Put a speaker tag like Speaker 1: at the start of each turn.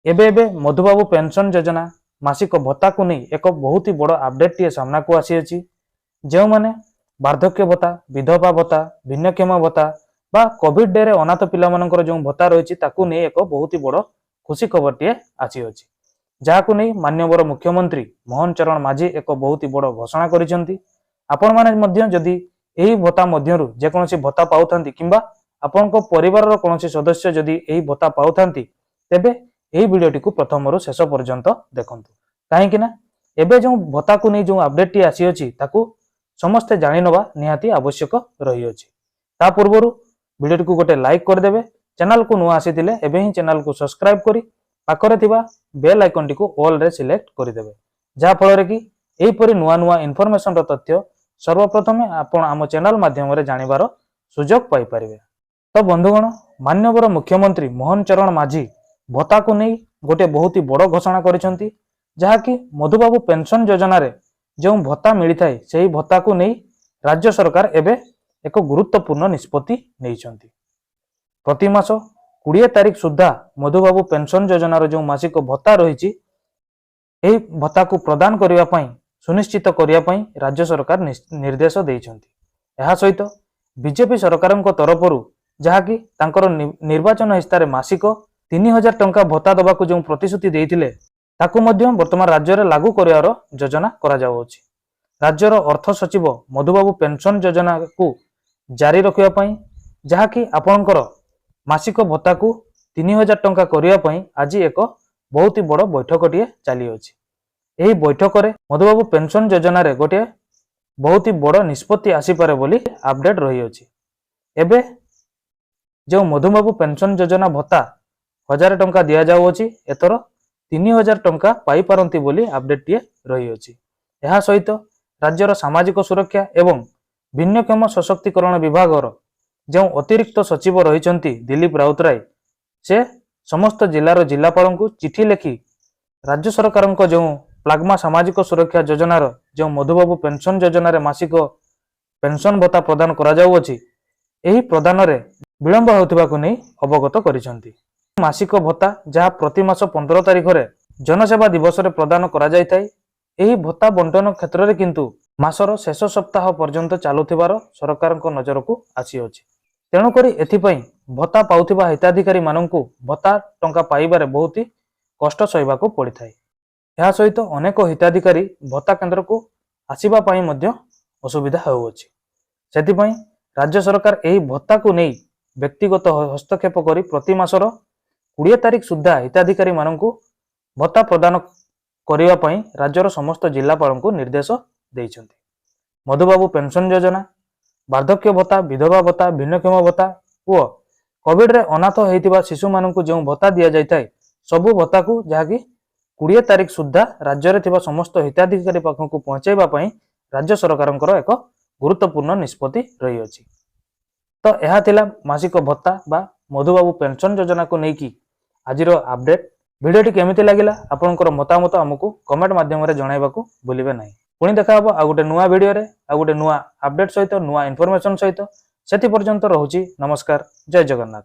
Speaker 1: एबे एबे मधुबाबू पेंशन योजना मासिक भत्ता को नहीं एक बहुत ही बड़ अपडेट टी सामना को आसी अछि। जो माने वार्धक्य भत्ता, विधवा भत्ता, भिन्नक्षम भत्ता बा कोविड डे रे अनाथ पिला मानकर जो भत्ता रही ताकू नहीं एक बहुत ही बड़ खुशी खबर टी आसी अछि। जहाकू नहीं माननीय मुख्यमंत्री मोहन चरण माझी एक बहुत ही बड़ घोषणा करिसेंती। आपण माने मध्य जदि एही भत्ता मध्यरु जे कोनोसी भत्ता पाउथांती किंबा आपनको परिवार रो कोनोसी सदस्य जदि एही भत्ता पाउथांती तेबे एही वीडियोटी को प्रथम शेष पर्यंत देखंतु। काहेकि ना एबे जो भत्ता को नहीं जो अपडेट टी आसी अछि ताकू समस्ते जानि नबा निहाती आवश्यक रही अछि। ता पूर्वरु वीडियो को गोटे लाइक कर देबे, चैनल को नुआ आसीतिले एबे ही चैनल को सब्सक्राइब करी पाखरे थिबा बेल आइकन टी को ऑल रे सिलेक्ट कर देबे, जा फल कि एही परि नुआ नुआ इन्फॉर्मेशन रो तथ्य सर्वप्रथमे आपण आम चैनल माध्यम रे जानिबार सुजोग पाई परिबे। तो बंधुगण, माननीय मुख्यमंत्री मोहन चरण माझी भत्ता को नहीं गोटे बहुत ही बड़ घोषणा करिसेंती। जहाँकि मधुबाबू पेंशन योजना रे जो भत्ता मिलता है से भत्ता को नहीं राज्य सरकार एबे एक गुरुत्वपूर्ण निष्पत्ति नैछंती। प्रति मास 20 तारिख सुधा मधुबाबू पेंशन योजना जो मासिक भत्ता रही भत्ता को प्रदान करने पई सुनिश्चित करने पई राज्य सरकार निर्देश देइछंती। एहा सहित बीजेपी सरकार तरफरु जहाँकि तांकर निर्वाचन इस्तारे मासिक 3000 टंका भत्ता दबा को जो प्रतिश्रुति देइथिले ताकू मध्य वर्तमान राज्य रे लागू करियार योजना करा जाउछि। राज्यर अर्थ सचिव मधुबाबू पेंशन योजना को जारी रखिया पई जहाँकि आपणकर मासिक भत्ता को 3000 टंका करिया पई आज एक बहुत ही बड़ बैठकटीए चली अछि। एही बैठक रे मधुबाबू पेंशन योजना रे गोटे बहुत ही बड़ निष्पत्ति आसी पारे बोली अपडेट रही अछि। एबे जो मधुबाबू पेंशन योजना भत्ता 1000 टंका दिया जाउछि एतर 3000 टंका पाई पारंती बोली अपडेट टीए रही अछि। एहा सहित राज्यर सामाजिक सुरक्षा एवं भिन्नक्षम सशक्तिकरण विभागर जो अतिरिक्त सचिव रहिचंती दिलीप राउतराय से समस्त जिलार जिलापाल को चिठी लिखि राज्य सरकार जो प्लाग्मा सामाजिक सुरक्षा योजनार जो मधुबाबू पेंशन योजना रे मासिक पेंशन भत्ता प्रदान करा जाउछि एही प्रदान रे विलंब होउथिबा को नै अवगत करिसंती। मासिक भत्ता जहाँ प्रति मास 15 तारिख रे जनसेवा दिवस रे प्रदान करा जाय थाय एही भत्ता बंटन क्षेत्र रे किंतु मासर शेष सप्ताह पर्यंत चालुथिबार सरकार नजर को आसी अछि। तेणु करी एथिपई भत्ता पाउथिबा हिताधिकारी माननकु भत्ता टंका पाइबारे बहुत ही कष्ट सहिबा को पड़ी थाय। एहा सहित अनेक हिताधिकारी भत्ता केंद्र को आसीबा पई मध्य असुविधा होउछि। सेथिपई राज्य सरकार एही भत्ता को नै व्यक्तिगत हस्तक्षेप करी प्रति मासर 20 तारिख सुधा हिताधिकारी माननकु भत्ता प्रदान करिवा पई राज्यर समस्त जिलापाल को निर्देश देइछंती। मधुबाबू पेंशन योजना, वार्धक्य भत्ता, विधवा भत्ता, भिन्नक्षम भत्ता और कोविड रे अनाथ होइतिबा शिशु माननकु जो भत्ता दिया जायथाय सबु भत्ता को जहाँकि 20 तारिख सुधा राज्य रे थिबा समस्त हिताधिकारी पाखक पहुंचाइबा पई राज्य सरकारंकर एक गुरुत्वपूर्ण निष्पत्ति रही अछि। तो यह थिला मासिक भत्ता बा मधुबाबू पेंशन योजना को नेकी आजिर अपडेट। वीडियोटी केमिति लागिला आपनकर मतामत हमकु कमेंट माध्यम रे जणाइबाकू भूलिबे नाही। पुणी देखा हबो आ गोटे नुआ वीडियो रे आ गोटे नुआ अपडेट सहित नुआ इन्फॉर्मेशन सहित। सेति पर्यंत रहुची नमस्कार, जय जगन्नाथ।